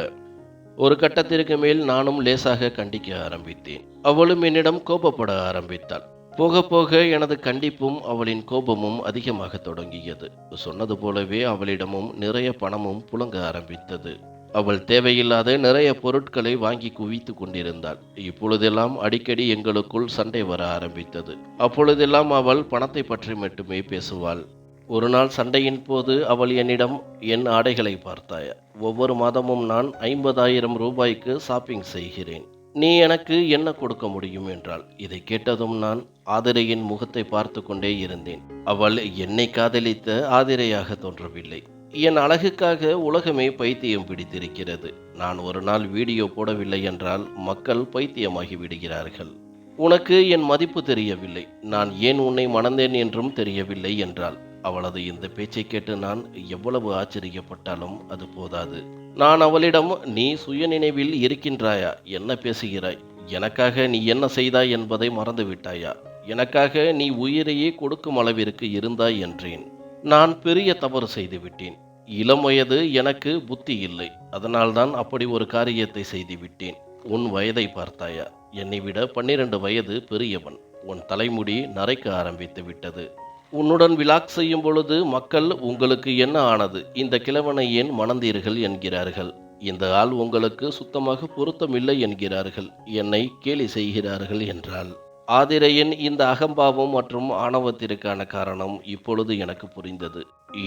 ஒரு கட்டத்திற்கு மேல் நானும் லேசாக கண்டிக்க ஆரம்பித்தேன். அவளும் என்னிடம் கோபப்பட ஆரம்பித்தாள். போக போக எனது கண்டிப்பும் அவளின் கோபமும் அதிகமாக தொடங்கியது. சொன்னது போலவே அவளிடமும் நிறைய பணமும் புழங்க ஆரம்பித்தது. அவள் தேவையில்லாத நிறைய பொருட்களை வாங்கி குவித்து கொண்டிருந்தாள். இப்பொழுதெல்லாம் அடிக்கடி எங்களுக்குள் சண்டை வர ஆரம்பித்தது. அப்பொழுதெல்லாம் அவள் பணத்தை பற்றி மட்டுமே பேசுவாள். ஒரு நாள் சண்டையின் போது அவள் என்னிடம், என் ஆடைகளை பார்த்தாயா? ஒவ்வொரு மாதமும் நான் 50,000 ரூபாய்க்கு ஷாப்பிங் செய்கிறேன். நீ எனக்கு என்ன கொடுக்க முடியும் என்றாள். இதை கேட்டதும் நான் ஆதிரையின் முகத்தை பார்த்து கொண்டே இருந்தேன். அவள் என்னை காதலித்த ஆதிரையாக தோன்றவில்லை. என் அழகுக்காக உலகமே பைத்தியம் பிடித்திருக்கிறது. நான் ஒரு நாள் வீடியோ போடவில்லை என்றால் மக்கள் பைத்தியமாகி விடுகிறார்கள். உனக்கு என் மதிப்பு தெரியவில்லை. நான் ஏன் உன்னை மணந்தேன் என்றும் தெரியவில்லை என்றாள். அவளது இந்த பேச்சை கேட்டு நான் எவ்வளவு ஆச்சரியப்பட்டாலும் அது போதாது. நான் அவளிடம், நீ சுயநினைவில் இருக்கின்றாயா? என்ன பேசுகிறாய்? எனக்காக நீ என்ன செய்தாய் என்பதை மறந்துவிட்டாயா? எனக்காக நீ உயிரையே கொடுக்கும் அளவிற்கு இருந்தாய் என்றேன். நான் பெரிய தவறு செய்துவிட்டேன். இளம் வயது, எனக்கு புத்தி இல்லை. அதனால்தான் அப்படி ஒரு காரியத்தை செய்துவிட்டேன். உன் வயதை பார்த்தாயா? என்னை விட 12 வயது பெரியவன். உன் தலைமுடி நரைக்க ஆரம்பித்து விட்டது. உன்னுடன் விலாக் செய்யும் பொழுது மக்கள், உங்களுக்கு என்ன ஆனது? இந்த கிழவனை ஏன் மணந்தீர்கள் என்கிறார்கள். இந்த ஆள் உங்களுக்கு சுத்தமாக பொருத்தமில்லை என்கிறார்கள். என்னை கேலி செய்கிறார்கள் என்றாள். ஆதிரையின் இந்த அகம்பாவம் மற்றும் ஆணவத்திற்கான காரணம் இப்பொழுது எனக்கு புரிந்தது.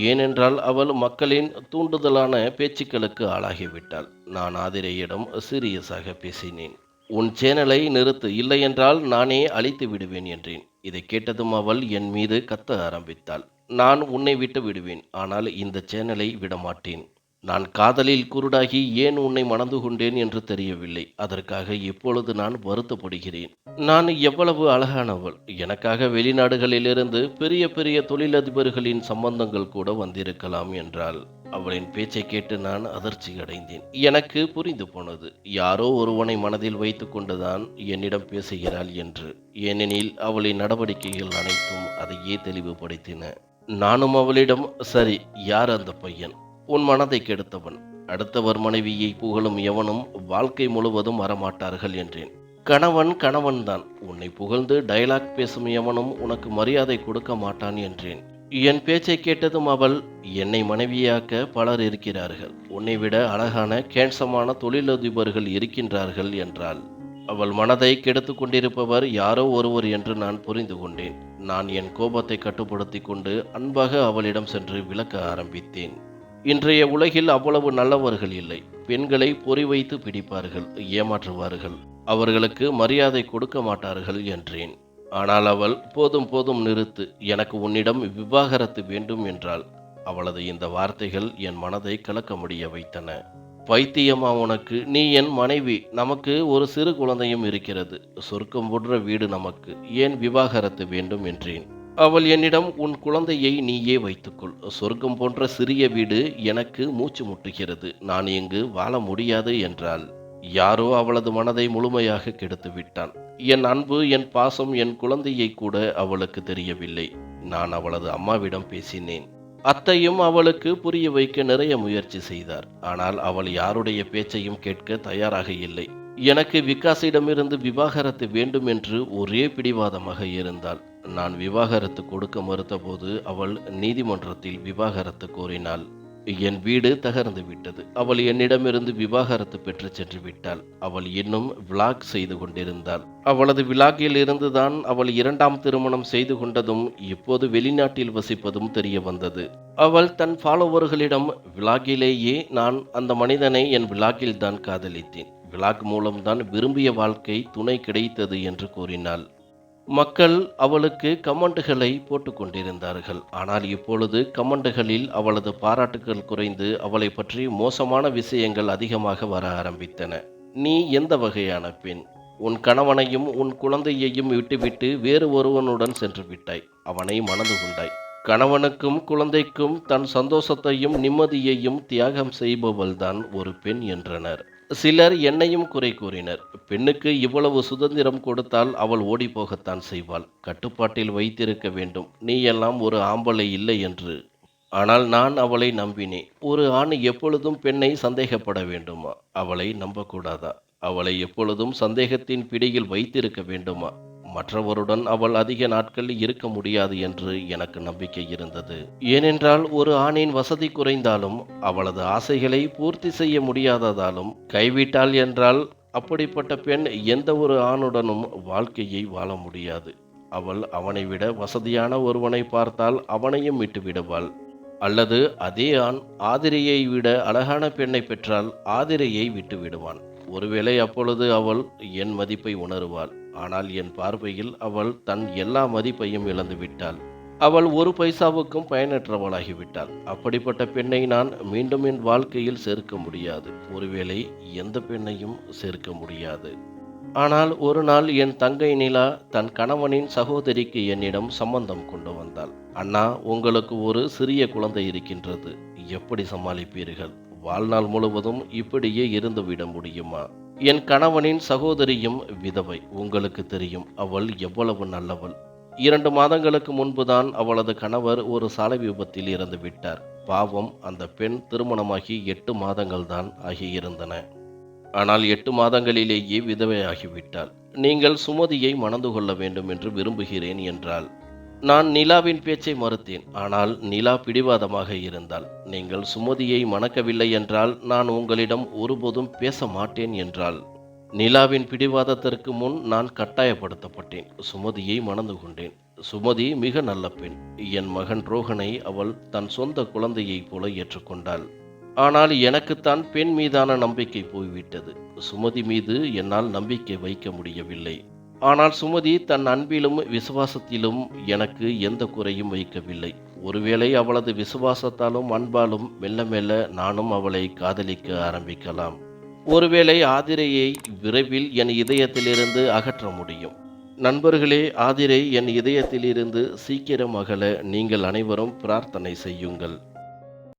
ஏனென்றால் அவள் மக்களின் தூண்டுதலான பேச்சுக்களுக்கு ஆளாகிவிட்டாள். நான் ஆதிரையிடம் சீரியஸாக பேசினேன். உன் சேனலை நிறுத்து, இல்லையென்றால் நானே அழித்து விடுவேன் என்றேன். இதை கேட்டதும் அவள் என் மீது கத்த ஆரம்பித்தாள். நான் உன்னை விட்டு விடுவேன், ஆனால் இந்த சேனலை விடமாட்டேன். நான் காதலில் குருடாகி ஏன் உன்னை மணந்து கொண்டேன் என்று தெரியவில்லை. அதற்காக இப்பொழுது நான் வருத்தப்படுகிறேன். நான் எவ்வளவு அழகானவள்! எனக்காக வெளிநாடுகளிலிருந்து பெரிய பெரிய தொழிலதிபர்களின் சம்பந்தங்கள் கூட வந்திருக்கலாம் என்றாள். அவளின் பேச்சை கேட்டு நான் அதிர்ச்சி அடைந்தேன். எனக்கு புரிந்து போனது, யாரோ ஒருவனை மனதில் வைத்து கொண்டுதான் என்னிடம் பேசுகிறாள் என்று. ஏனெனில் அவளின் நடவடிக்கைகள் அனைத்தும் அதையே தெளிவுபடுத்தின. நானும் அவளிடம், சரி, யார் அந்த பையன்? உன் மனதை கெடுத்தவன். அடுத்தவர் மனைவியை புகழும் எவனும் வாழ்க்கை முழுவதும் வரமாட்டார்கள் என்றேன். கணவன் கணவன்தான். உன்னை புகழ்ந்து டயலாக் பேசும் எவனும் உனக்கு மரியாதை கொடுக்க மாட்டான் என்றேன். என் பேச்சை கேட்டதும் அவள், என்னை மனைவியாக்க பலர் இருக்கிறார்கள். உன்னை விட அழகான கேன்சமான தொழிலதிபர்கள் இருக்கின்றார்கள் என்றாள். அவள் மனதை கெடுத்து கொண்டிருப்பவர் யாரோ ஒருவர் என்று நான் புரிந்து கொண்டேன். நான் என் கோபத்தை கட்டுப்படுத்தி கொண்டு அன்பாக அவளிடம் சென்று விளக்க ஆரம்பித்தேன். இன்றைய உலகில் அவ்வளவு நல்லவர்கள் இல்லை. பெண்களை பொறி வைத்து பிடிப்பார்கள், ஏமாற்றுவார்கள், அவர்களுக்கு மரியாதை கொடுக்க மாட்டார்கள் என்றேன். ஆனால் அவள், போதும் போதும் நிறுத்து, எனக்கு உன்னிடம் விவாகரத்து வேண்டும் என்றாள். அவளது இந்த வார்த்தைகள் என் மனதை கலக்க முடிய வைத்தன. பைத்தியமா உனக்கு? நீ என் மனைவி. நமக்கு ஒரு சிறு குழந்தையும் இருக்கிறது. சொர்க்கம் போன்ற வீடு நமக்கு. ஏன் விவாகரத்து வேண்டும் என்றேன். அவள் என்னிடம், உன் குழந்தையை நீயே வைத்துக்கொள். சொர்க்கம் போன்ற சிறிய வீடு எனக்கு மூச்சு முட்டுகிறது. நான் இங்கு வாழ முடியாது என்றாள். யாரோ அவளது மனதை முழுமையாக கெடுத்து விட்டான். என் அன்பு, என் பாசம், என் குழந்தையை கூட அவளுக்கு தெரியவில்லை. நான் அவளது அம்மாவிடம் பேசினேன். அத்தையும் அவளுக்கு புரிய வைக்க நிறைய முயற்சி செய்தார். ஆனால் அவள் யாருடைய பேச்சையும் கேட்க தயாராக இல்லை. எனக்கு விகாசிடமிருந்து விவாகரத்து வேண்டும் என்று ஒரே பிடிவாதமாக இருந்தாள். நான் விவாகரத்து கொடுக்க மறுத்தபோது அவள் நீதிமன்றத்தில் விவாகரத்து கோரினாள். என் வீடு தகர்ந்து விட்டது. அவள் என்னிடமிருந்து விவாகரத்து பெற்று சென்று விட்டாள். அவள் இன்னும் விளாக் செய்து கொண்டிருந்தாள். அவளது விளாகில் இருந்துதான் அவள் 2ஆம் திருமணம் செய்து கொண்டதும் இப்போது வெளிநாட்டில் வசிப்பதும் தெரிய வந்தது. அவள் தன் ஃபாலோவர்களிடம், விளாகிலேயே நான் அந்த மனிதனை என் விளாகில் தான் காதலித்தேன். விளாக் மூலம்தான் விரும்பிய வாழ்க்கை துணை கிடைத்தது என்று கூறினாள். மக்கள் அவளுக்கு கமெண்டுகளை போட்டு கொண்டிருந்தார்கள். ஆனால் இப்பொழுது கமெண்டுகளில் அவளது பாராட்டுகள் குறைந்து அவளை பற்றி மோசமான விஷயங்கள் அதிகமாக வர ஆரம்பித்தன. நீ எந்த வகையான பெண்? உன் கணவனையும் உன் குழந்தையையும் விட்டுவிட்டு வேறு ஒருவனுடன் சென்று விட்டாய். அவனை மணந்து கொண்டாய். கணவனுக்கும் குழந்தைக்கும் தன் சந்தோஷத்தையும் நிம்மதியையும் தியாகம் செய்பவள்தான் ஒரு பெண் என்றனர். சிலர் என்னையும் குறை கூறினர். பெண்ணுக்கு இவ்வளவு சுதந்திரம் கொடுத்தால் அவள் ஓடிப்போகத்தான் செய்வாள். கட்டுப்பாட்டில் வைத்திருக்க வேண்டும். நீ எல்லாம் ஒரு ஆம்பளை இல்லை என்று. ஆனால் நான் அவளை நம்பினேன். ஒரு ஆண் எப்பொழுதும் பெண்ணை சந்தேகப்பட வேண்டுமா? அவளை நம்பக்கூடாதா? அவளை எப்பொழுதும் சந்தேகத்தின் பிடியில் வைத்திருக்க வேண்டுமா? மற்றவருடன் அவள் அதிக நாட்கள் இருக்க முடியாது என்று எனக்கு நம்பிக்கை இருந்தது. ஏனென்றால் ஒரு ஆணின் வசதி குறைந்தாலும் அவளது ஆசைகளை பூர்த்தி செய்ய முடியாததாலும் கைவிட்டாள் என்றால் அப்படிப்பட்ட பெண் எந்த ஒரு ஆணுடனும் வாழ்க்கையை வாழ முடியாது. அவள் அவனை விட வசதியான ஒருவனை பார்த்தால் அவனையும் விட்டு விடுவாள். அல்லது அதே ஆண் ஆதிரையை விட அழகான பெண்ணை பெற்றால் ஆதிரையை விட்டு விடுவான். ஒருவேளை அப்பொழுது அவள் என் மதிப்பை உணருவாள். ஆனால் என் பார்வையில் அவள் தன் எல்லா மதிப்பையும் இழந்து விட்டாள். அவள் ஒரு பைசாவுக்கும் பயனற்றவளாகிவிட்டாள். அப்படிப்பட்ட பெண்ணை நான் மீண்டும் என் வாழ்க்கையில் சேர்க்க முடியாது. ஒருவேளை எந்த பெண்ணையும் சேர்க்க முடியாது. ஆனால் ஒரு நாள் என் தங்கை நிலா தன் கணவனின் சகோதரிக்கு என்னிடம் சம்பந்தம் கொண்டு வந்தாள். அண்ணா, உங்களுக்கு ஒரு சிறிய குழந்தை இருக்கின்றது. எப்படி சமாளிப்பீர்கள்? வாழ்நாள் முழுவதும் இப்படியே இருந்துவிட முடியுமா? என் கணவனின் சகோதரியும் விதவை. உங்களுக்கு தெரியும் அவள் எவ்வளவு நல்லவள். 2 மாதங்களுக்கு முன்புதான் அவளது கணவர் ஒரு சாலை விபத்தில் இறந்து விட்டார். பாவம், அந்த பெண் திருமணமாகி 8 மாதங்கள் தான் ஆகியிருந்தன. ஆனால் 8 மாதங்களிலேயே விதவையாகிவிட்டாள். நீங்கள் சுமதியை மணந்து கொள்ள வேண்டும் என்று விரும்புகிறேன் என்றாள். நான் நிலாவின் பேச்சை மறுத்தேன். ஆனால் நிலா பிடிவாதமாக இருந்தாள். நீங்கள் சுமதியை மணக்கவில்லை என்றால் நான் உங்களிடம் ஒருபோதும் பேச மாட்டேன் என்றாள். நிலாவின் பிடிவாதத்திற்கு முன் நான் கட்டாயப்படுத்தப்பட்டேன். சுமதியை மணந்து கொண்டேன். சுமதி மிக நல்ல பெண். என் மகன் ரோகனை அவள் தன் சொந்த குழந்தையைப் போல ஏற்றுக்கொண்டாள். ஆனால் எனக்குத்தான் பெண் மீதான நம்பிக்கை போய்விட்டது. சுமதி மீது என்னால் நம்பிக்கை வைக்க முடியவில்லை. ஆனால் சுமதி தன் அன்பிலும் விசுவாசத்திலும் எனக்கு எந்த குறையும் வைக்கவில்லை. ஒருவேளை அவளது விசுவாசத்தாலும் அன்பாலும் மெல்ல மெல்ல நானும் அவளை காதலிக்க ஆரம்பிக்கலாம். ஒருவேளை ஆதிரையை விரைவில் என் இதயத்திலிருந்து அகற்ற முடியும். நண்பர்களே, ஆதிரை என் இதயத்திலிருந்து சீக்கிரம் அகல நீங்கள் அனைவரும் பிரார்த்தனை செய்யுங்கள்.